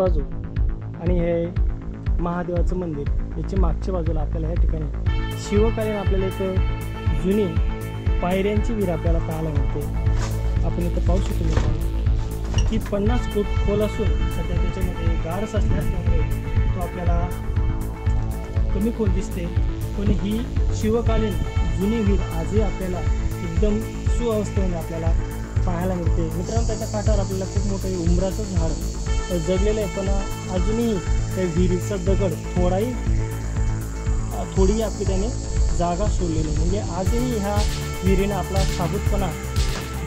बाजू आणि हे महादेवाचं मंदिर याची मागच्या बाजूला आपल्याला या ठिकाणी शिवकालीन आपल्याला एक जुनी पायऱ्यांची विहीर आपल्याला पाहायला मिळते। आपण इथं पाहू शकतो मित्रांनो की 50 फूट खोल असून सध्या त्याच्यामध्ये गाढ असल्यामुळे तो आपल्याला कमी खोल दिसते, पण ही शिवकालीन जुनी विहीर आजही आपल्याला एकदम सुअवस्थेमध्ये आपल्याला पाहायला मिळते। मित्रांनो त्याच्या काठावर आपल्याला खूप मोठं उंबराचं झाड जगलेलं आहे, पण अजूनही त्या विहिरीचा दगड थोडी आपली त्याने जागा सोडलेली आहे, म्हणजे आजही ह्या विहिरीने आपला साबूतपणा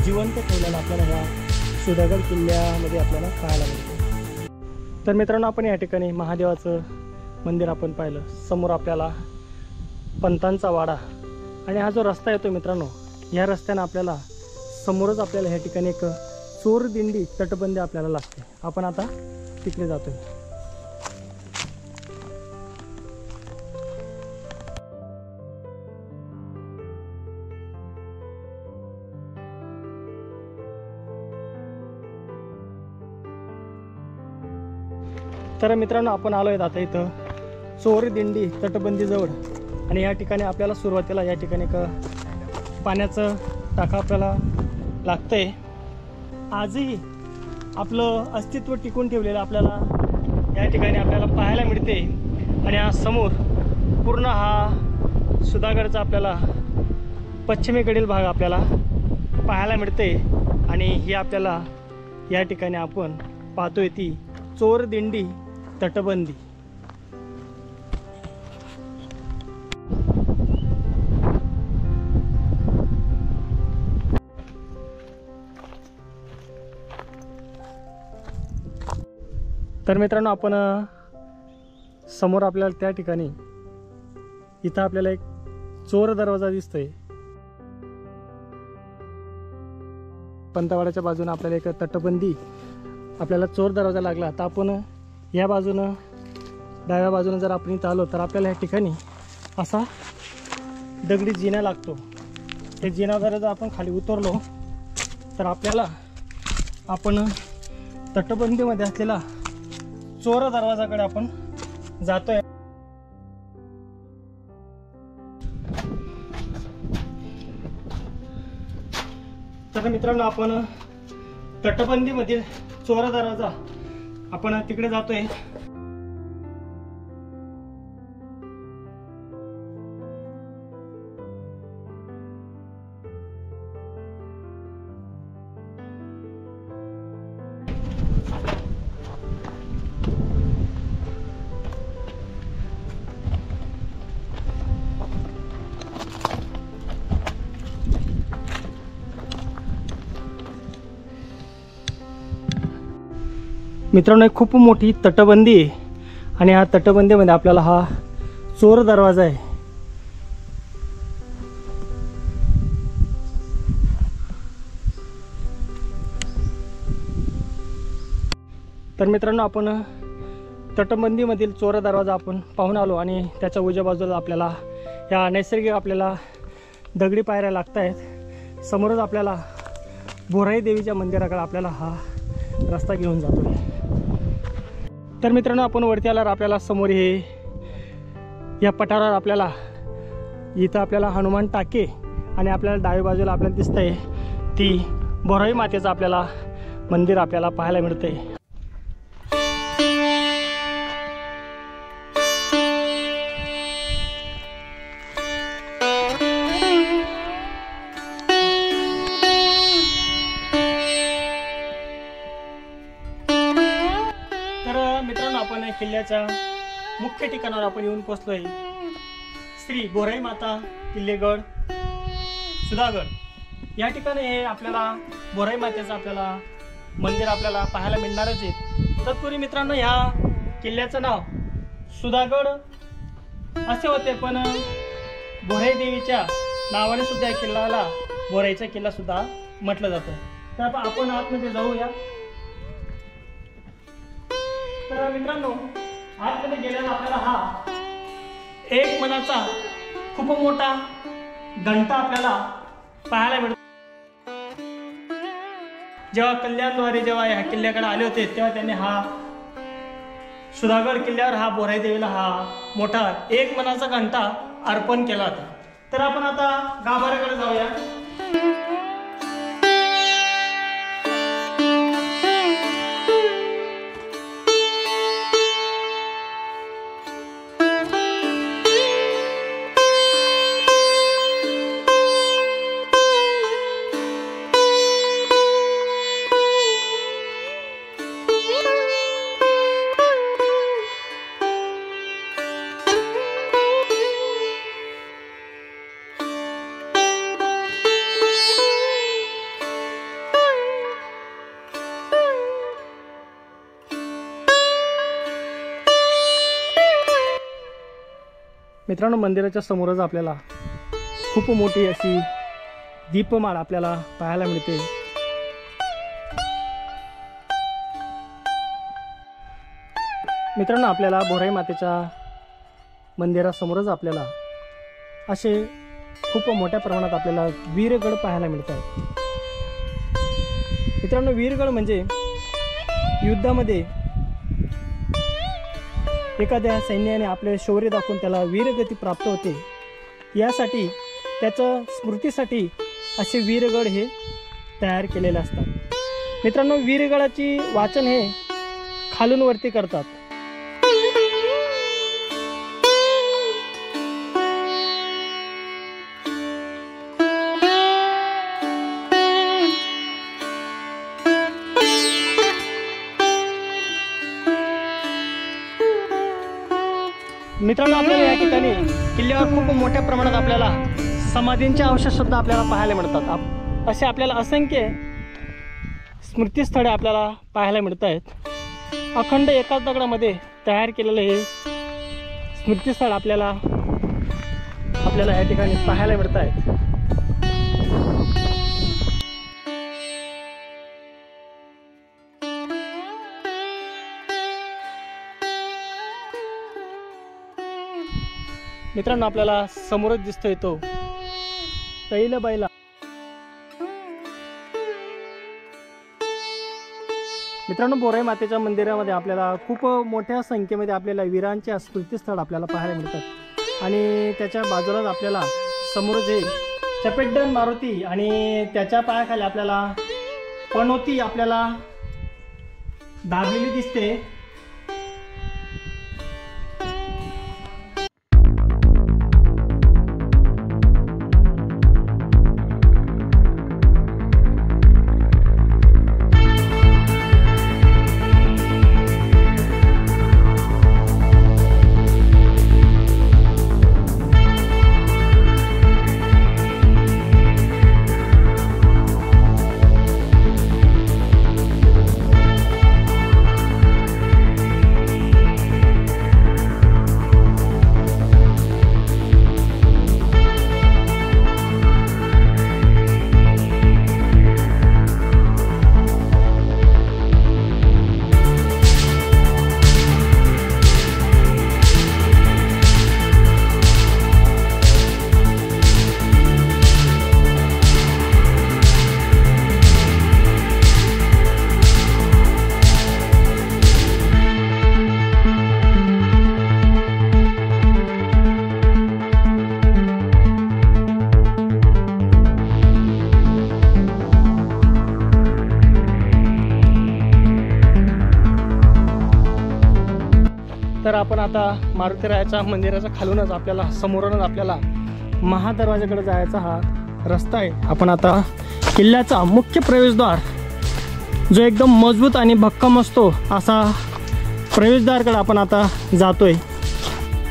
जिवंत ठेवलेला आपल्याला ह्या सुधागड किल्ल्यामध्ये आपल्याला पाहायला मिळते। तर मित्रांनो आपण या ठिकाणी महादेवाचं मंदिर आपण पाहिलं, समोर आपल्याला पंतांचा वाडा आणि हा जो रस्ता येतो मित्रांनो, या रस्त्याने आपल्याला समोरच आपल्याला ह्या ठिकाणी एक चोरदिंडी तटबंदी आपल्याला लागते। आपण आता तिकडे जातोय। तर मित्रांनो आपण आलोय आता इथं चोरदिंडी तटबंदी जवळ, आणि या ठिकाणी आपल्याला सुरुवातीला या ठिकाणी एक पाण्याचं टाका आपल्याला लागतंय। आजही आपलं अस्तित्व टिकून ठेवलेलं आपल्याला या ठिकाणी आपल्याला पाहायला मिळते, आणि हा समोर पूर्ण हा सुधागडचा आपल्याला पश्चिमेकडील भाग आपल्याला पाहायला मिळते, आणि ही आपल्याला या ठिकाणी आपण पाहतोय ती चोरदिंडी तटबंदी। तर मित्रांनो आपण समोर आपल्याला त्या ठिकाणी इथं आपल्याला एक चोर दरवाजा दिसतोय। पंतवाड्याच्या बाजूने आपल्याला एक तटबंदी आपल्याला चोर दरवाजा लागला, तर आपण या बाजूनं डाव्या बाजूने जर आपण इथं आलो तर आपल्याला या ठिकाणी असा दगडी जिना लागतो। हे जिन्यावर जर आपण खाली उतरलो तर आपल्याला आपण तटबंदीमध्ये असलेला चोर दरवाजाकडे आपण जातोय। तर मित्रांनो आपण तटबंदीमधील चोर दरवाजा आपण तिकडे जातोय। मित्रांनो एक खूप मोठी तटबंदी आहे, आणि ह्या तटबंदीमध्ये आपल्याला हा चोर दरवाजा आहे। तर मित्रांनो आपण तटबंदीमधील चोर दरवाजा आपण पाहून आलो, आणि त्याच्या उजव्या बाजूला आपल्याला या नैसर्गिक आपल्याला दगडी पायऱ्या लागत आहेत। समोरच आपल्याला बोराई देवीच्या मंदिराकडे आपल्याला हा रस्ता घेऊन जातोय। तर मित्रांनो आपण वरती आल्यावर आपल्याला समोर हे या पठारावर आपल्याला इथं आपल्याला हनुमान टाके, आणि आपल्याला डाव्या बाजूला आपल्याला दिसतंय ती बोराई मातेचं आपल्याला मंदिर आपल्याला पाहायला मिळतंय। मित्रांनो आपण किल्ल्याच्या मुख्य ठिकाणावर आपण येऊन पोहोचलोय। श्री बोराई माता किल्लेगड सुधागड या ठिकाणी हे आपल्याला बोराई मातेचं आपल्याला मंदिर आपल्याला पाहायला मिळणारच आहे। तत्पूर्वी मित्रांनो ह्या किल्ल्याचं नाव सुधागड असे होते, पण बोराई देवीच्या नावाने सुद्धा या किल्ल्याला बोराईचा किल्ला सुद्धा म्हटलं जातं। तर आपण आतमध्ये जाऊया। तर मित्रांनो आतमध्ये गेल्यावर आपल्याला हा एक मनाचा खूप मोठा घंटा आपल्याला पाहायला मिळतो। जेव्हा कल्याणद्वारे जेव्हा ह्या किल्ल्याकडे आले होते तेव्हा त्यांनी हा सुधागड किल्ल्यावर हा बोराई देवीला हा मोठा 1 मनाचा घंटा अर्पण केला होता। तर आपण आता गाभाऱ्याकडे जाऊया। मित्रांनो, मंदिराच्या समोरच आपल्याला खूप मोठी अशी दीपमाळ आपल्याला पाहायला मिळते। मित्रांनो, आपल्याला बोराई मातेच्या मंदिरासमोरच आपल्याला असे खूप मोठ्या प्रमाणात आपल्याला वीरगड पाहायला मिळतात। मित्रांनो, वीरगड म्हणजे युद्धामध्ये एखाद्या सैन्याने आपले शौर्य दाखवून त्याला वीरगती प्राप्त होते, यासाठी त्याच्या स्मृतीसाठी असे वीरगड हे तयार केलेले असतात। मित्रांनो, वीरगडाची वाचन हे खालून वरती करतात। मित्रांनो, आपल्याला या ठिकाणी किल्ल्यावर खूप मोठ्या प्रमाणात आपल्याला समाधींचे अवशेष सुद्धा आपल्याला पाहायला मिळतात। असे आपल्याला असंख्य स्मृतीस्थळे आपल्याला पाहायला मिळत आहेत। अखंड एकाच दगडामध्ये तयार केलेले हे स्मृतीस्थळ आपल्याला या ठिकाणी पाहायला मिळत आहेत। मित्रांनो, आपल्याला समोरच दिसतोय तो तैलबैला। मित्रांनो, बोराई मातेच्या मंदिरामध्ये आपल्याला खूप मोठ्या संख्येमध्ये आपल्याला वीरांचे स्मृतीस्थळ आपल्याला पाहायला मिळतात आणि त्याच्या बाजूलाच आपल्याला समोर जे चपेटन मारुती आणि त्याच्या पायाखाली आपल्याला पनोती आपल्याला दाबलेली दिसते। तर आपण आता मारुतीरायाच्या मंदिराच्या खालूनच आपल्याला समोरूनच आपल्याला महादरवाजाकडे जायचा हा रस्ता आहे। आपण आता किल्ल्याचा मुख्य प्रवेशद्वार जो एकदम मजबूत आणि भक्कम असतो असा प्रवेशद्वारकडे आपण आता जातोय।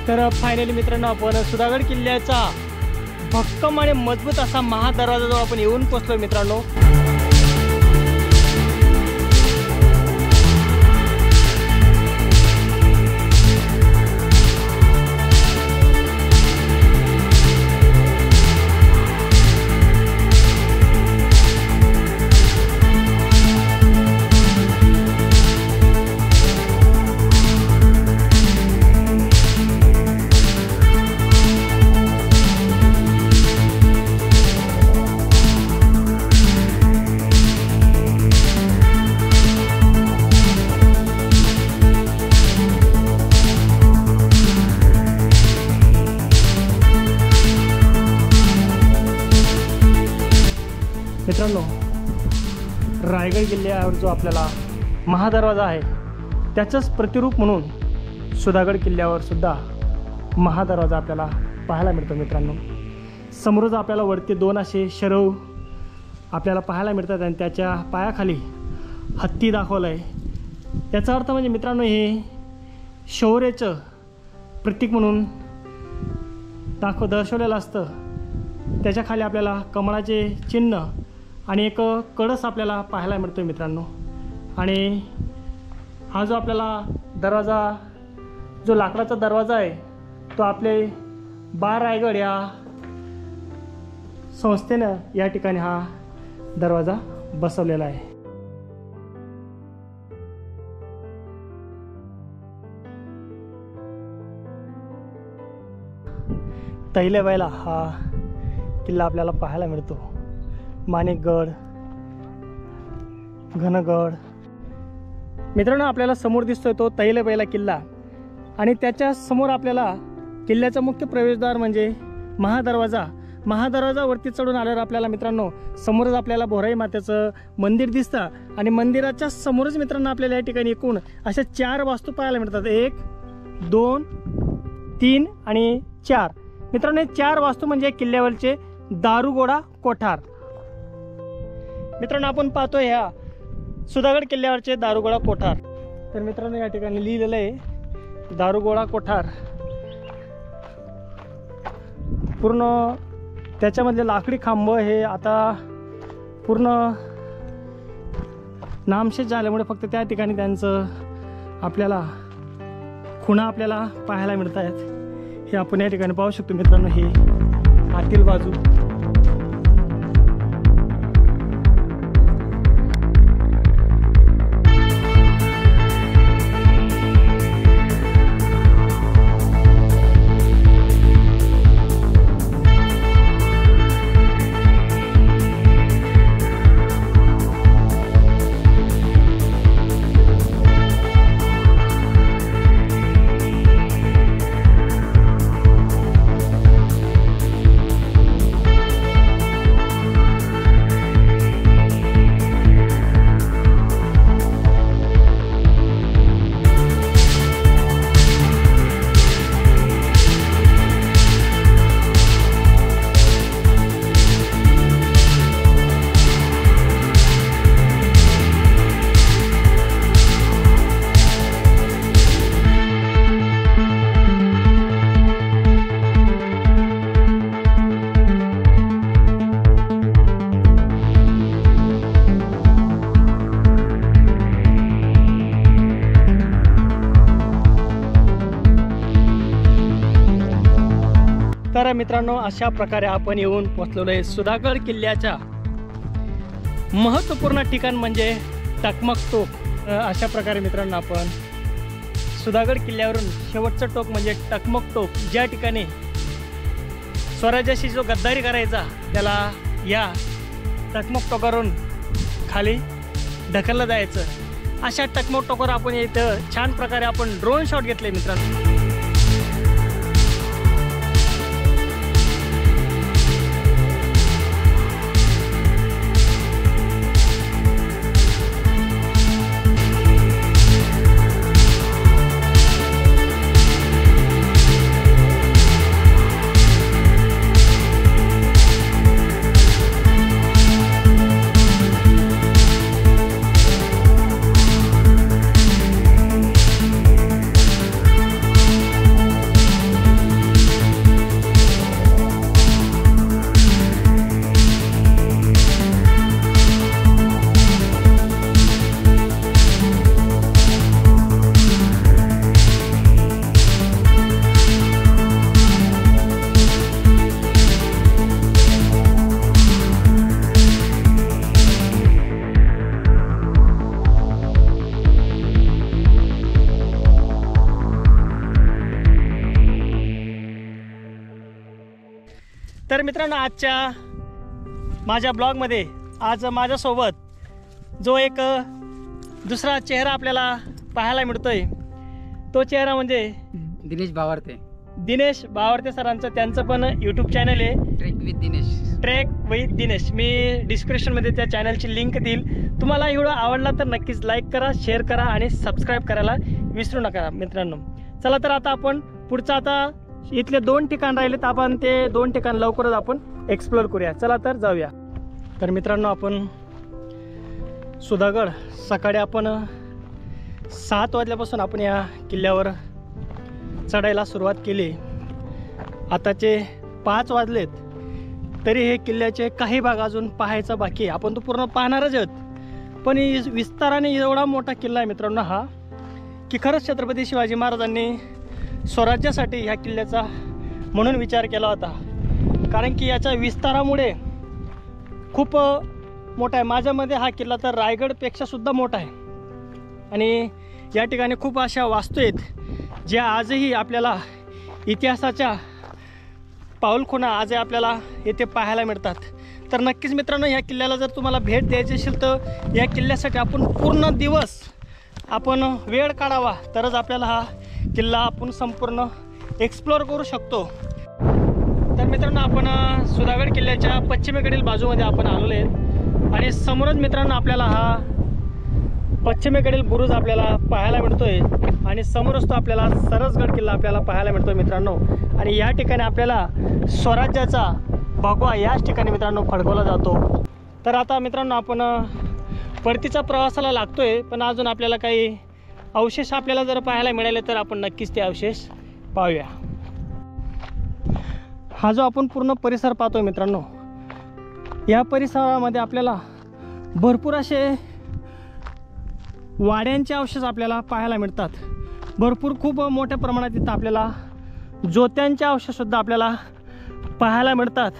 तर फायनली मित्रांनो, आपण सुधागड किल्ल्याचा भक्कम आणि मजबूत असा महादरवाजाजवळ आपण येऊन पोहोचलोय मित्रांनो। मित्रांनो, रायगड किल्ल्यावर जो आपल्याला महादरवाजा आहे त्याचंच प्रतिरूप म्हणून सुधागड किल्ल्यावर सुद्धा महादरवाजा आपल्याला पाहायला मिळतो. मित्रांनो, समोरच आपल्याला वरती 2 असे शरव आपल्याला पाहायला मिळतात आणि त्याच्या पायाखाली हत्ती दाखवलं आहे. याचा अर्थ म्हणजे मित्रांनो, हे शौर्याचं प्रतीक म्हणून दर्शवलेलं असतं. त्याच्या खाली आपल्याला कमळाचे चिन्ह आणि एक कळस आपल्याला पाहायला मिळतो मित्रांनो. आणि हा जो आपल्याला दरवाजा, जो लाकडाचा दरवाजा आहे, तो आपले बार रायगड या संस्थेनं या ठिकाणी हा दरवाजा बसवलेला आहे. तैलबाईला हा किल्ला आपल्याला पाहायला मिळतो. माणिकगड, घनगड. मित्रांनो, आपल्याला समोर दिसतोय तो तैलबाईला किल्ला आणि त्याच्या समोर आपल्याला किल्ल्याचा मुख्य प्रवेशद्वार म्हणजे महादरवाजा. महादरवाजावरती चढून आल्यावर आपल्याला मित्रांनो समोरच आपल्याला बोराई मातेचं मंदिर दिसतं आणि मंदिराच्या समोरच मित्रांनो आपल्याला या ठिकाणी एकूण अशा 4 वास्तू पाहायला मिळतात. 1, 2, 3 आणि 4. मित्रांनो, 4 वास्तू म्हणजे किल्ल्यावरचे दारुगोळा कोठार. मित्रांनो, आपण पाहतोय ह्या सुधागड किल्ल्यावरचे दारुगोळा कोठार. तर मित्रांनो, या ठिकाणी लिहिलेलं आहे दारुगोळा कोठार. पूर्ण त्याच्यामधले लाकडी खांब हे आता पूर्ण नामशेष झाल्यामुळे फक्त त्या ठिकाणी त्यांचं आपल्याला खुणा आपल्याला पाहायला मिळत आहेत. हे आपण या ठिकाणी पाहू शकतो मित्रांनो. हे आतील बाजू. तर मित्रांनो, अशा प्रकारे आपण येऊन पोहोचलेलो आहे सुधागड किल्ल्याच्या महत्त्वपूर्ण ठिकाण म्हणजे टकमक टोक. अशा प्रकारे मित्रांनो आपण सुधागड किल्ल्यावरून शेवटचं टोक म्हणजे टकमक टोक, ज्या ठिकाणी स्वराज्याशी जो गद्दारी करायचा त्याला या टकमक टोकावरून खाली ढकललं जायचं. अशा टकमक टोकावर आपण इथं छान प्रकारे आपण ड्रोन शॉट घेतले मित्रांनो. तर मित्रांनो, आजच्या माझ्या ब्लॉगमध्ये आज माझ्यासोबत जो एक दुसरा चेहरा आपल्याला पाहायला मिळतोय तो चेहरा म्हणजे दिनेश भावारते. दिनेश बावरते सरांचं त्यांचं पण यूट्यूब चॅनल आहे ट्रेक विथ दिनेश. मी डिस्क्रिप्शनमध्ये त्या चॅनलची लिंक देईल. तुम्हाला व्हिडिओ आवडला तर नक्कीच लाईक करा, शेअर करा आणि सबस्क्राईब करायला विसरू नका मित्रांनो. चला तर आता आपण पुढचं आता इथले 2 ठिकाण राहिले तर आपण ते 2 ठिकाण लवकरच आपण एक्सप्लोर करूया. चला तर जाऊया. तर मित्रांनो आपण सुधागड सकाळी आपण 7 वाजल्यापासून आपण या किल्ल्यावर चढायला सुरुवात केली. आताचे 5 वाजलेत तरी हे किल्ल्याचे काही भाग अजून पाहायचा बाकी आहे. आपण तो पूर्ण पाहणारच आहोत पण विस्ताराने एवढा मोठा किल्ला आहे मित्रांनो हा की खरंच छत्रपती शिवाजी महाराजांनी स्वराज्यासाठी ह्या किल्ल्याचा म्हणून विचार केला होता. कारण की याच्या विस्तारामुळे खूप मोठा आहे. माझ्यामध्ये हा किल्ला तर रायगडपेक्षा सुद्धा मोठा आहे आणि या ठिकाणी खूप अशा वास्तू आहेत ज्या आजही आपल्याला इतिहासाच्या पाऊलखुणा आजही आपल्याला येथे पाहायला मिळतात. तर नक्कीच मित्रांनो या किल्ल्याला जर तुम्हाला भेट द्यायची असेल तर या किल्ल्यासाठी आपण पूर्ण दिवस आपण वेळ काढावा तरच आपल्याला हा किल्ला आपण संपूर्ण एक्सप्लोर करू शकतो. तर मित्रांनो आपण सुधागड किल्ल्याच्या पश्चिमेकडील बाजूमध्ये आपण आलेलो आहेत आणि समोरच मित्रांनो आपल्याला हा पश्चिमेकडील बुरुज आपल्याला पाहायला मिळतोय आणि समोरच तो आपल्याला सरसगड किल्ला आपल्याला पाहायला मिळतोय मित्रांनो. आणि या ठिकाणी आपल्याला स्वराज्याचा भगवा याच ठिकाणी मित्रांनो फडकवला जातो. तर आता मित्रांनो आपण परतीच्या प्रवासाला लागतोय पण अजून आपल्याला काही अवशेष आपल्याला जर पाहायला मिळाले तर आपण नक्कीच ते अवशेष पाहूया. हा जो आपण पूर्ण परिसर पाहतोय मित्रांनो या परिसरामध्ये आपल्याला भरपूर असे वाड्यांचे अवशेष आपल्याला पाहायला मिळतात. भरपूर खूप मोठ्या प्रमाणात इथं आपल्याला जोत्यांचे अवशेषसुद्धा आपल्याला पाहायला मिळतात.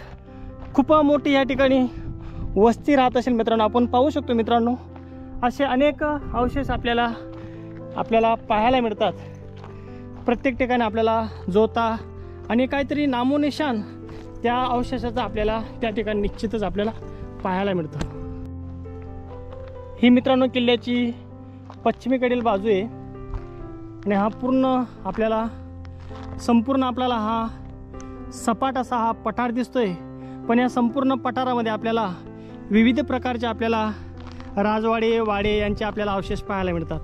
खूप मोठी या ठिकाणी वस्ती राहत असेल मित्रांनो. आपण पाहू शकतो मित्रांनो असे अनेक अवशेष आपल्याला पाहायला मिळतात. प्रत्येक ठिकाणी आपल्याला जोता आणि काहीतरी नामोनिशान त्या अवशेषाचं आपल्याला त्या ठिकाणी निश्चितच आपल्याला पाहायला मिळतं. ही मित्रांनो किल्ल्याची पश्चिमेकडील बाजू आहे आणि हा पूर्ण आपल्याला संपूर्ण आपल्याला हा सपाट असा हा पठार दिसतोय. पण या संपूर्ण पठारामध्ये आपल्याला विविध प्रकारचे आपल्याला राजवाडे वाडे यांचे आपल्याला अवशेष पाहायला मिळतात.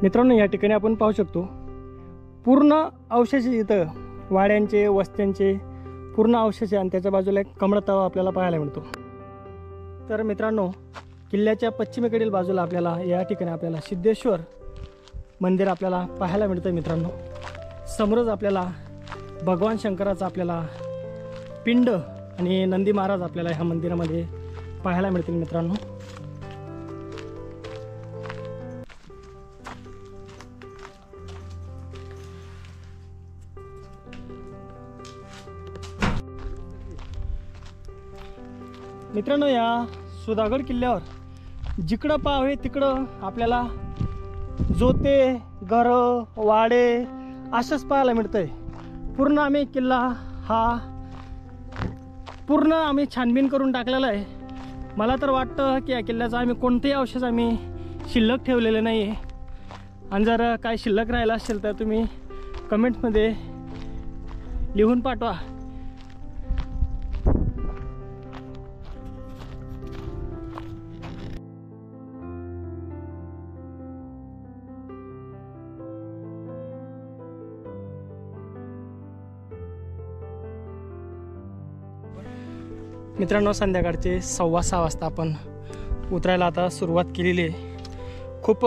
मित्रांनो या ठिकाणी आपण पाहू शकतो पूर्ण अवशेष इथं वाड्यांचे वस्त्यांचे पूर्ण अवशेष आणि त्याच्या बाजूला एक कमळ तलाव आपल्याला पाहायला मिळतो. तर मित्रांनो किल्ल्याच्या पश्चिमेकडील बाजूला आपल्याला या ठिकाणी आपल्याला सिद्धेश्वर मंदिर आपल्याला पाहायला मिळतं मित्रांनो. समोरच आपल्याला भगवान शंकराचा आपल्याला पिंड आणि नंदी महाराज आपल्याला ह्या मंदिरामध्ये पाहायला मिळतील मित्रांनो. मित्रांनो या सुधागड किल्ल्यावर जिकडं पाहावे तिकडं आपल्याला जोते घरं वाडे असंच पाहायला मिळतंय. पूर्ण आम्ही किल्ला हा पूर्ण आम्ही छानबीन करून टाकलेला आहे. मला तर वाटतं की या किल्ल्याचा आम्ही कोणतेही अवशेष आम्ही शिल्लक ठेवलेले नाही आहे. आणि जर काय शिल्लक राहिला असेल तर तुम्ही कमेंट्समध्ये लिहून पाठवा. मित्रांनो संध्याकाळचे 6:15 वाजता आपण उतरायला आता सुरुवात केलेली आहे. खूप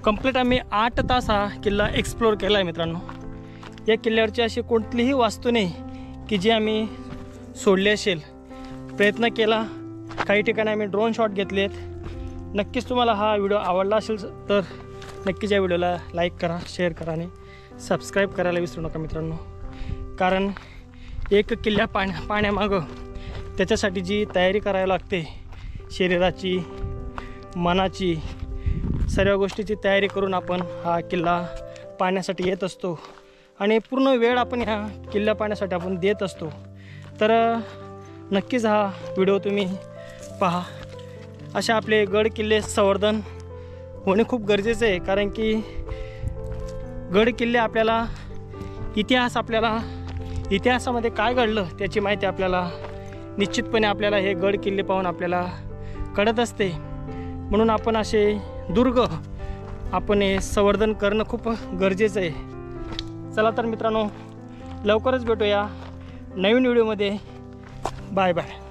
कंप्लीट आम्ही 8 तास हा किल्ला एक्सप्लोर केला आहे मित्रांनो. या किल्ल्यावरची अशी कोणतीही वास्तू नाही की जी आम्ही सोडली असेल. प्रयत्न केला, काही ठिकाणी आम्ही ड्रोन शॉट घेतलेत. नक्कीच तुम्हाला हा व्हिडिओ आवडला असेल तर नक्कीच या व्हिडिओला लाईक करा, शेअर करा आणि सबस्क्राईब करायला विसरू नका मित्रांनो. कारण एक किल्ला पाण्यामागं त्याच्यासाठी जी तयारी करावी लागते, शरीराची मनाची सर्व गोष्टीची तयारी करून आपण हा किल्ला पाहण्यासाठी येत असतो आणि पूर्ण वेळ आपण ह्या किल्ला पाहण्यासाठी आपण देत असतो. तर नक्कीच हा व्हिडिओ तुम्ही पहा. असे आपले गड किल्ले संवर्धन होणे खूप गरजेचं आहे. कारण की गड किल्ले आपल्याला इतिहासामध्ये काय घडलं त्याची माहिती आपल्याला निश्चितपणे आपल्याला हे गड किल्ले पाहून आपल्याला कळत असते. म्हणून आपण असे दुर्ग आपण हे संवर्धन करणं खूप गरजेचं आहे. चला तर मित्रांनो, लवकरच भेटूया नवीन व्हिडिओमध्ये. Bye bye.